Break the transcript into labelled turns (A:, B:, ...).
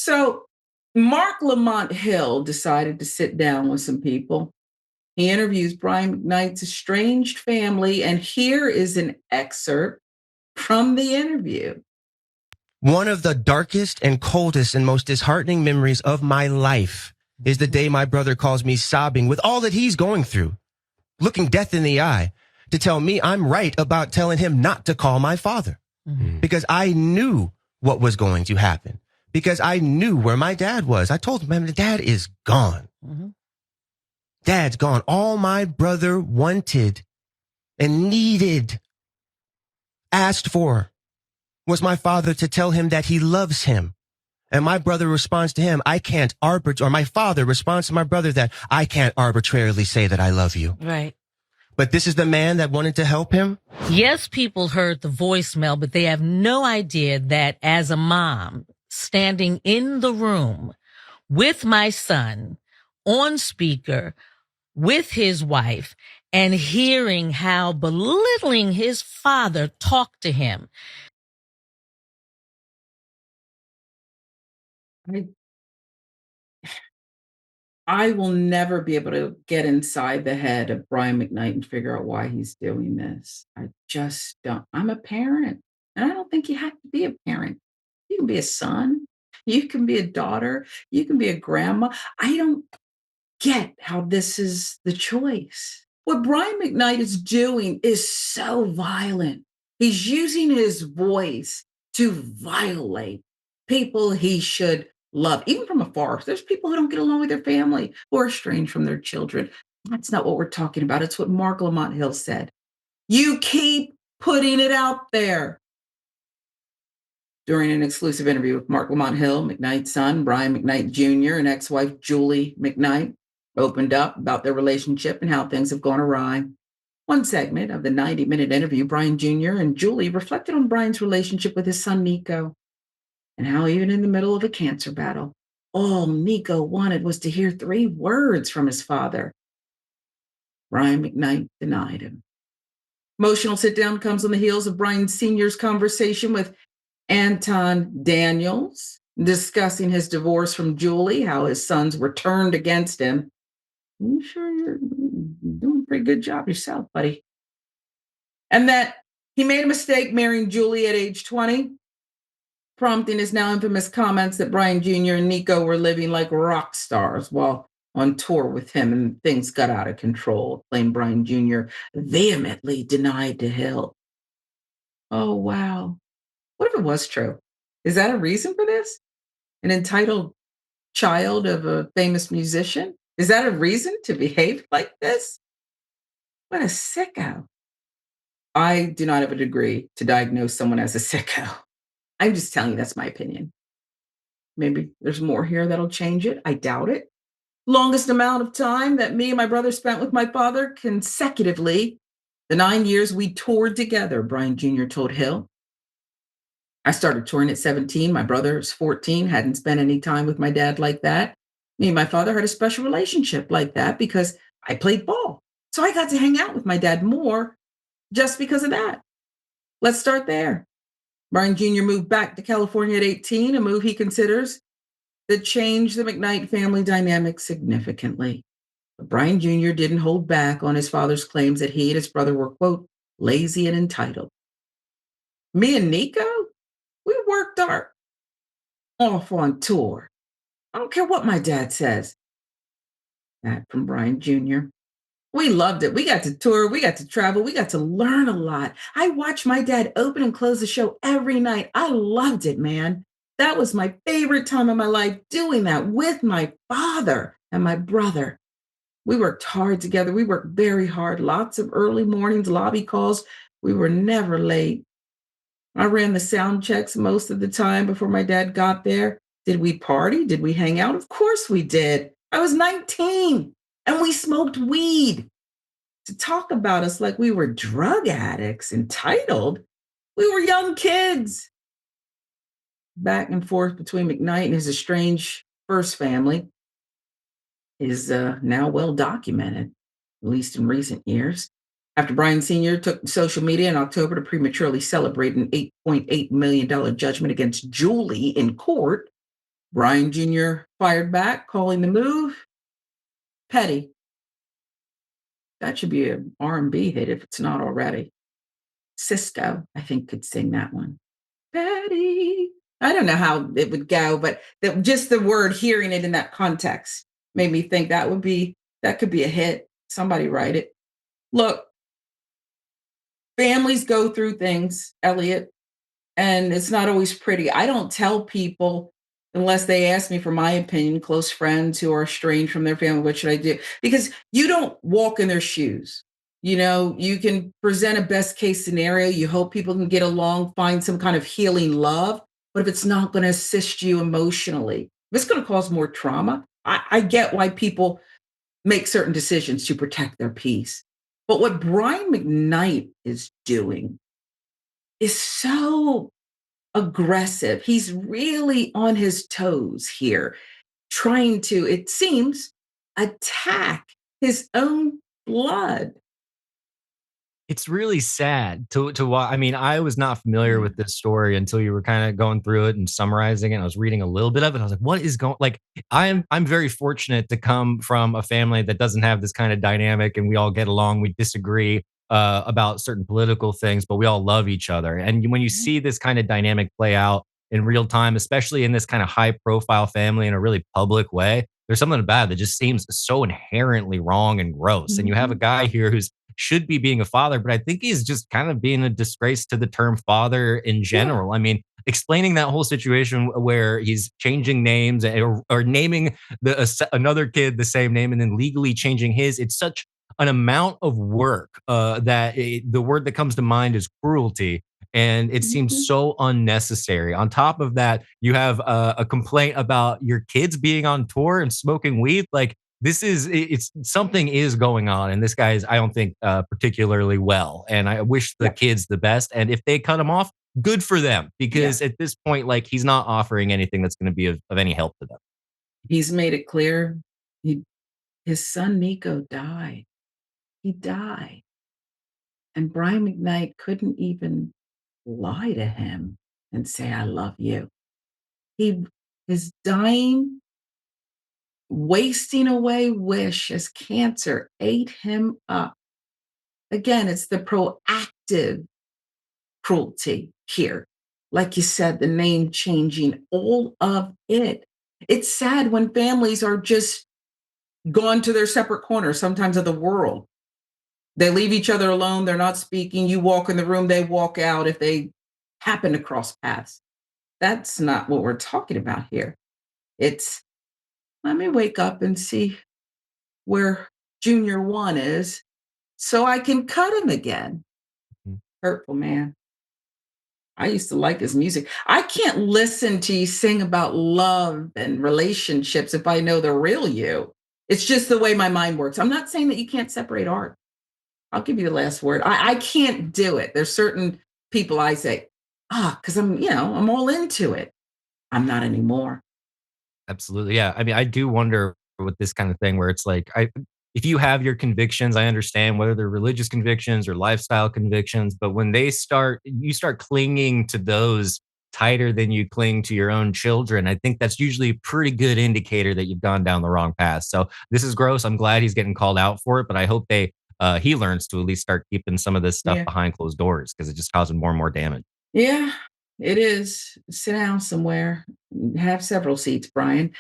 A: So Marc Lamont Hill decided to sit down with some people. He interviews Brian McKnight's estranged family, and here is an excerpt from the interview.
B: One of the darkest and coldest and most disheartening memories of my life is the day my brother calls me sobbing with all that he's going through, looking death in the eye, to tell me I'm right about telling him not to call my father. Because I knew what was going to happen. Because I knew where my dad was. I told him, man, dad is gone. Dad's gone. All my brother wanted and needed, asked for, was my father to tell him that he loves him. And my brother responds to him, or my father responds to my brother that I can't arbitrarily say that I love you.
C: Right.
B: But this is the man that wanted to help him?
C: Yes, people heard the voicemail, but they have no idea that as a mom standing in the room with my son on speaker with his wife and hearing how belittling his father talked to him.
A: I will never be able to get inside the head of Brian McKnight and figure out why he's doing this. I just don't. I'm a parent, and I don't think you have to be a parent. You can be a son, you can be a daughter, you can be a grandma. I don't get how this is the choice. What Brian McKnight is doing is so violent. He's using his voice to violate people he should love, even from afar. There's people who don't get along with their family, who are estranged from their children. That's not what we're talking about. It's what Marc Lamont Hill said. You keep putting it out there. During an exclusive interview with Marc Lamont Hill, McKnight's son, Brian McKnight Jr., and ex-wife Julie McKnight opened up about their relationship and how things have gone awry. One segment of the 90-minute interview, Brian Jr. and Julie reflected on Brian's relationship with his son, Niko, and how even in the middle of a cancer battle, all Niko wanted was to hear 3 words from his father. Brian McKnight denied him. Emotional sit-down comes on the heels of Brian Sr.'s conversation with Anton Daniels, discussing his divorce from Julie, how his sons were turned against him. I'm sure you're doing a pretty good job yourself, buddy. And that he made a mistake marrying Julie at age 20, prompting his now infamous comments that Brian Jr. and Niko were living like rock stars while on tour with him, and things got out of control, claimed Brian Jr. vehemently denied to Hill. Oh, wow. What if it was true? Is that a reason for this? An entitled child of a famous musician? Is that a reason to behave like this? What a sicko. I do not have a degree to diagnose someone as a sicko. I'm just telling you, that's my opinion. Maybe there's more here that'll change it. I doubt it. Longest amount of time that me and my brother spent with my father consecutively, the 9 years we toured together, Brian Jr. told Hill. I started touring at 17. My brother's 14, hadn't spent any time with my dad like that. Me and my father had a special relationship like that because I played ball. So I got to hang out with my dad more just because of that. Let's start there. Brian Jr. moved back to California at 18, a move he considers that changed the McKnight family dynamic significantly. But Brian Jr. didn't hold back on his father's claims that he and his brother were, quote, lazy and entitled. Me and Niko, we worked our off on tour. I don't care what my dad says. That from Brian Jr. We loved it. We got to tour. We got to travel. We got to learn a lot. I watched my dad open and close the show every night. I loved it, man. That was my favorite time of my life, doing that with my father and my brother. We worked hard together. We worked very hard. Lots of early mornings, lobby calls. We were never late. I ran the sound checks most of the time before my dad got there. Did we party? Did we hang out? Of course we did. I was 19 and we smoked weed. To talk about us like we were drug addicts, entitled, we were young kids. Back and forth between McKnight and his estranged first family is now well documented, at least in recent years. After Brian Sr. took to social media in October to prematurely celebrate an $8.8 million judgment against Julie in court, Brian Jr. fired back, calling the move petty. That should be an R&B hit if it's not already. Cisco, I think, could sing that one. Petty. I don't know how it would go, but just the word, hearing it in that context, made me think that could be a hit. Somebody write it. Look, families go through things, Elliot, and it's not always pretty. I don't tell people unless they ask me for my opinion, close friends who are estranged from their family, what should I do? Because you don't walk in their shoes. You can present a best case scenario. You hope people can get along, find some kind of healing love. But if it's not going to assist you emotionally, if it's going to cause more trauma, I get why people make certain decisions to protect their peace. But what Brian McKnight is doing is so aggressive. He's really on his toes here, trying to, it seems, attack his own blood.
D: It's really sad to watch. I mean, I was not familiar
A: Yeah.
D: with this story until you were kind of going through it and summarizing it. I was reading a little bit of it. I was like, what is going like I'm very fortunate to come from a family that doesn't have this kind of dynamic and we all get along. We disagree about certain political things, but we all love each other. And when you
A: Mhm.
D: see this kind of dynamic play out in real time, especially in this kind of high profile family in a really public way, there's something about it that just seems so inherently wrong and gross. And you have a
A: Mhm.
D: guy here who's should be being a father, but I think he's just kind of being a disgrace to the term father in
A: Yeah.
D: general. I mean, explaining that whole situation where he's changing names or naming another kid the same name and then legally changing his, it's such an amount of work that the word that comes to mind is cruelty. And it seems
A: Mhm.
D: so unnecessary. On top of that, you have a complaint about your kids being on tour and smoking weed. Like, it's something is going on, and this guy is, I don't think, particularly well, and I wish the
A: Yeah.
D: kids the best, and if they cut him off, good for them,
A: Yeah.
D: because at this point, like, he's not offering anything that's going to be of any help to them.
A: He's made it clear he, his son Niko died. He died. And Brian McKnight couldn't even lie to him and say, I love you. He, his dying, wasting away wish as cancer ate him up. Again, it's the proactive cruelty here. Like you said, the name changing, all of it. It's sad when families are just gone to their separate corners, sometimes of the world. They leave each other alone. They're not speaking. You walk in the room, they walk out if they happen to cross paths. That's not what we're talking about here. It's let me wake up and see where Junior One is so I can cut him again.
D: Mhm.
A: Hurtful man. I used to like his music. I can't listen to you sing about love and relationships if I know the real you. It's just the way my mind works. I'm not saying that you can't separate art. I'll give you the last word. I can't do it. There's certain people I say, because I'm all into it. I'm not anymore.
D: Absolutely. Yeah. I mean, I do wonder with this kind of thing where it's like, if you have your convictions, I understand whether they're religious convictions or lifestyle convictions, but when you start clinging to those tighter than you cling to your own children, I think that's usually a pretty good indicator that you've gone down the wrong path. So this is gross. I'm glad he's getting called out for it, but I hope he learns to at least start keeping some of this stuff
A: Yeah.
D: behind closed doors because it's just causing more and more damage.
A: Yeah, it is. Sit down somewhere. Have several seats, Brian.